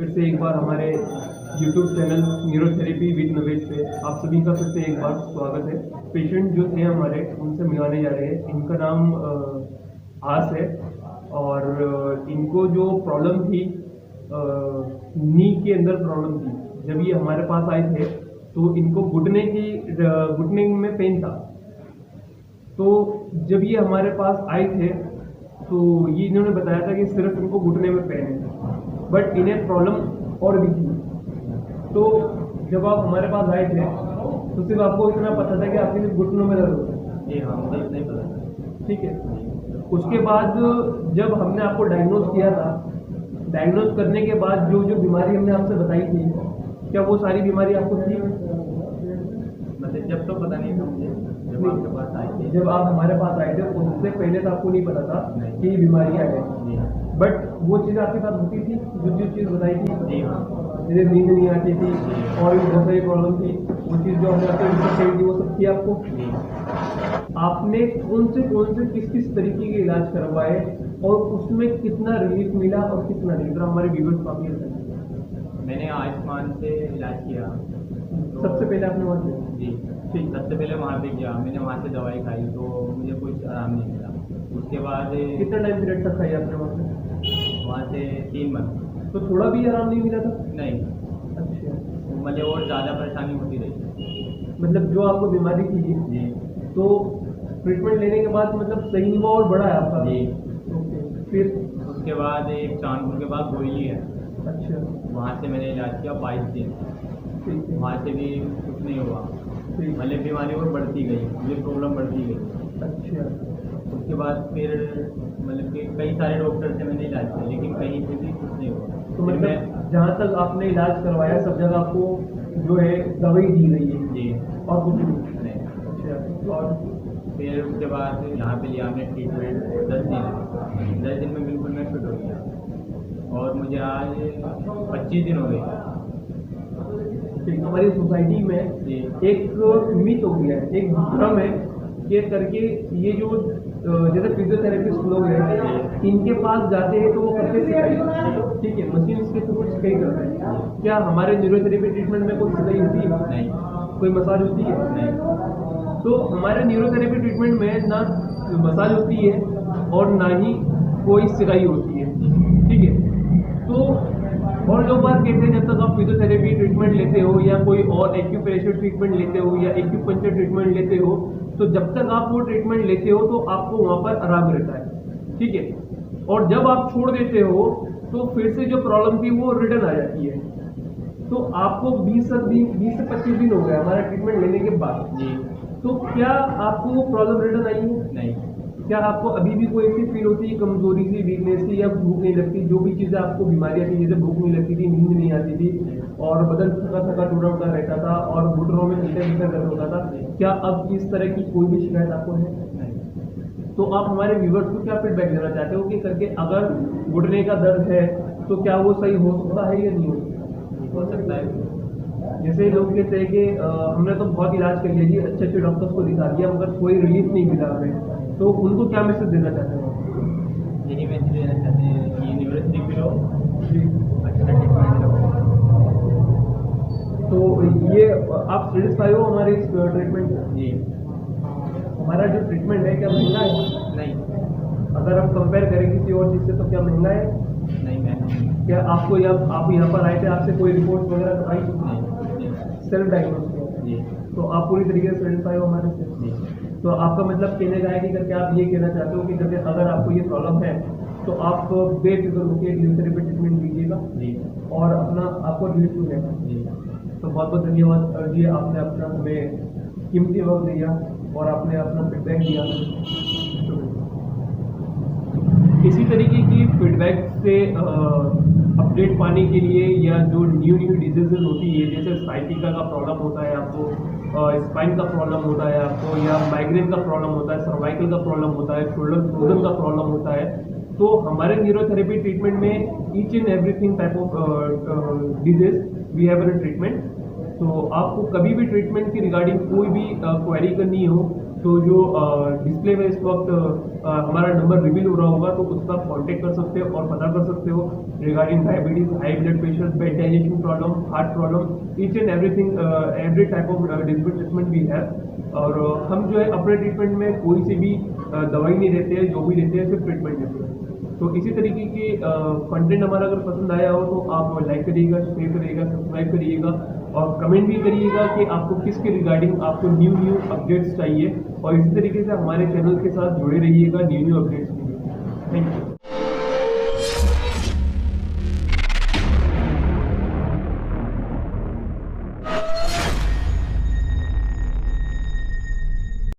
फिर से एक बार हमारे YouTube चैनल न्यूरोथेरेपी विद नवेश पे आप सभी का फिर से एक बार स्वागत है। पेशेंट जो थे हमारे उनसे मिलाने जा रहे हैं। इनका नाम आस है और इनको जो प्रॉब्लम थी नी के अंदर प्रॉब्लम थी। जब ये हमारे पास आए थे तो इनको घुटने में पेन था। तो जब ये हमारे पास आए थे तो ये इन्होंने बताया था कि सिर्फ इनको घुटने में पेन है, बट इन्हें प्रॉब्लम और भी थी। तो जब आप हमारे पास आए थे तो सिर्फ आपको इतना पता था कि आपके सिर्फ घुटनों में दर्द होता है। जी हाँ, मुझे नहीं पता। ठीक है। उसके बाद जब हमने आपको डायग्नोज किया था, डायग्नोज करने के बाद जो जो बीमारी हमने आपसे बताई थी, क्या वो सारी बीमारी आपको थी? मतलब जब तो पता नहीं था मुझे, जब आपके पास आए थे। जब आप हमारे पास आए थे उससे पहले तो आपको नहीं पता था कि ये बीमारियाँ हैं, बट वो चीज़ आपके साथ होती थी जो चीज़ बताई थी। जी हाँ, मुझे नींद नहीं आती थी और भी बहुत सारी प्रॉब्लम थी। वो चीज़ जो हमने आपको डिस्कस करी थी वो सब थी आपको। आपने कौन से किस तरीके के इलाज करवाए और उसमें कितना रिलीफ मिला और कितना नहीं, जरा हमारे व्यूअर्स को आप ये बताइए। मैंने आयुष्मान से इलाज किया। सबसे पहले आपने वहाँ से? जी ठीक, सबसे पहले वहाँ पे गया, मैंने वहाँ से दवाई खाई तो मुझे कुछ आराम नहीं मिला। उसके बाद कितना टाइम पीरियड तक खाई आपने वहाँ से? 3 मंथ। तो थोड़ा भी आराम नहीं मिला था? नहीं, अच्छा। मुझे और ज़्यादा परेशानी होती रही। मतलब जो आपको बीमारी थी जी, तो ट्रीटमेंट लेने के बाद मतलब सही हुआ और बढ़ा है आपका? जी। ओके। फिर उसके बाद एक चांदपुर के बाद गोली है, अच्छा, वहाँ से मैंने इलाज किया 22 दिन। ठीक है। वहाँ से भी कुछ नहीं हुआ, ठीक। मतलब बीमारी और बढ़ती गई, मुझे प्रॉब्लम बढ़ती गई। अच्छा, उसके बाद फिर मतलब कि कई सारे डॉक्टर से मैंने इलाज किया लेकिन कहीं पे भी कुछ नहीं हुआ। तो मतलब जहाँ तक आपने इलाज करवाया सब जगह आपको जो है दवाई दी गई है जी और कुछ नहीं? नहीं। अच्छा। और फिर उसके बाद यहाँ पे लिया हमने ट्रीटमेंट 10 दिन में बिल्कुल मैं फिट हो गया और मुझे आज 25 दिन हो गए। ठीक, हमारी सोसाइटी में जी, एक मिथ हो गया है, एक भ्रम है कि करके ये जो जैसे फिजियोथेरेपिस्ट लोग हैं इनके पास जाते हैं तो वो करके सिखाई, ठीक है, मशीन के थ्रू सिखाई करते हैं। क्या हमारे न्यूरोथेरेपी ट्रीटमेंट में कोई सिखाई होती है? नहीं, कोई मसाज होती है? नहीं। तो हमारे न्यूरोथेरेपी ट्रीटमेंट में ना मसाज होती है और ना ही कोई सिकाई होती है, ठीक है। तो और लोग बात कहते हैं जब तक आप फिजियोथेरेपी ट्रीटमेंट लेते हो या कोई और एक्यूप्रेशर ट्रीटमेंट लेते हो या एक्यूपंक्चर ट्रीटमेंट लेते हो तो जब तक आप वो ट्रीटमेंट लेते हो तो आपको वहाँ पर आराम रहता है, ठीक है। और जब आप छोड़ देते हो तो फिर से जो प्रॉब्लम थी वो रिटर्न आ जाती है। तो आपको 20 से 25 दिन हो गए हमारा ट्रीटमेंट लेने के बाद। जी, तो क्या आपको वो प्रॉब्लम रिटर्न आई है? नहीं। क्या आपको अभी भी कोई ऐसी फील होती है कमजोरी सी, वीकनेस सी या भूख नहीं लगती? जो भी चीज़ें आपको बीमारियां थी, जैसे भूख नहीं लगती थी, नींद नहीं आती थी और बदन थका टूटा उटा रहता था और घुटनों में नीचे दर्द होता था, क्या अब इस तरह की कोई भी शिकायत आपको है? नहीं। तो आप हमारे व्यूवर्स को क्या फीडबैक देना चाहते हो कि करके अगर घुटने का दर्द है तो क्या वो सही हो सकता है या नहीं हो सकता है? जैसे लोग कहते हैं कि हमने तो बहुत इलाज कर लिया जी, अच्छे अच्छे डॉक्टर्स को दिखा दिया मगर कोई रिलीफ नहीं मिला हमें, तो उनको क्या मैसेज देना चाहते हैं? यही मैसेज देना चाहते हैं कि न्यूरोथेरेपी लो, जी। अच्छा ट्रीटमेंट लो। तो ये आप सेटिस्फाई हो हमारे इस ट्रीटमेंट से? जी, हमारा जो ट्रीटमेंट है क्या महंगा है? नहीं, अगर हम कंपेयर करें किसी और चीज़ से तो क्या महंगा है? नहीं मैम, क्या आपको आप यहाँ पर आए थे, आपसे कोई रिपोर्ट वगैरह करवाई? नहीं। सेल्फ डायग्नोज किया? जी, तो आप पूरी तरीके से सेटिस्फाई हो हमारे से? जी, तो आपका मतलब कहने का है कि करके आप ये कहना चाहते हो कि करके अगर आपको ये प्रॉब्लम है तो आप बेफिक्र होकर न्यूरोथेरेपी ट्रीटमेंट लीजिएगा जी, और अपना आपको रिलीफ मिलेगा। जी। तो बहुत बहुत धन्यवाद जी, आपने अपना हमें कीमती वक्त दिया और आपने अपना फीडबैक दिया। इसी तरीके की फीडबैक से अपडेट पाने के लिए या जो न्यू डिजीजेज होती है जैसे साइटिका का प्रॉब्लम होता है आपको, स्पाइन का प्रॉब्लम होता है आपको, या माइग्रेन का प्रॉब्लम होता है, सर्वाइकल का प्रॉब्लम होता है, शोल्डर फ्रोजन का प्रॉब्लम होता है, तो हमारे न्यूरोथेरेपी ट्रीटमेंट में each and everything type of disease we have an treatment. तो आपको कभी भी ट्रीटमेंट की रिगार्डिंग कोई भी क्वेरी करनी हो तो जो डिस्प्ले में इस वक्त हमारा नंबर रिवील हो रहा होगा, तो उसका कांटेक्ट कर सकते हो और पता कर सकते हो regarding diabetes, high blood pressure, bad digestion problem, heart problem, each and everything, every type of different treatment we have. और हम जो है अपने ट्रीटमेंट में कोई सी भी दवाई नहीं देते हैं, जो भी देते हैं सिर्फ ट्रीटमेंट देते हैं। तो इसी तरीके के कंटेंट हमारा अगर पसंद आया हो तो आप लाइक करिएगा, शेयर करिएगा, सब्सक्राइब करिएगा और कमेंट भी करिएगा कि आपको किसके रिगार्डिंग आपको न्यू अपडेट्स चाहिए, और इसी तरीके से हमारे चैनल के साथ जुड़े रहिएगा न्यू अपडेट्स के लिए। Thank you.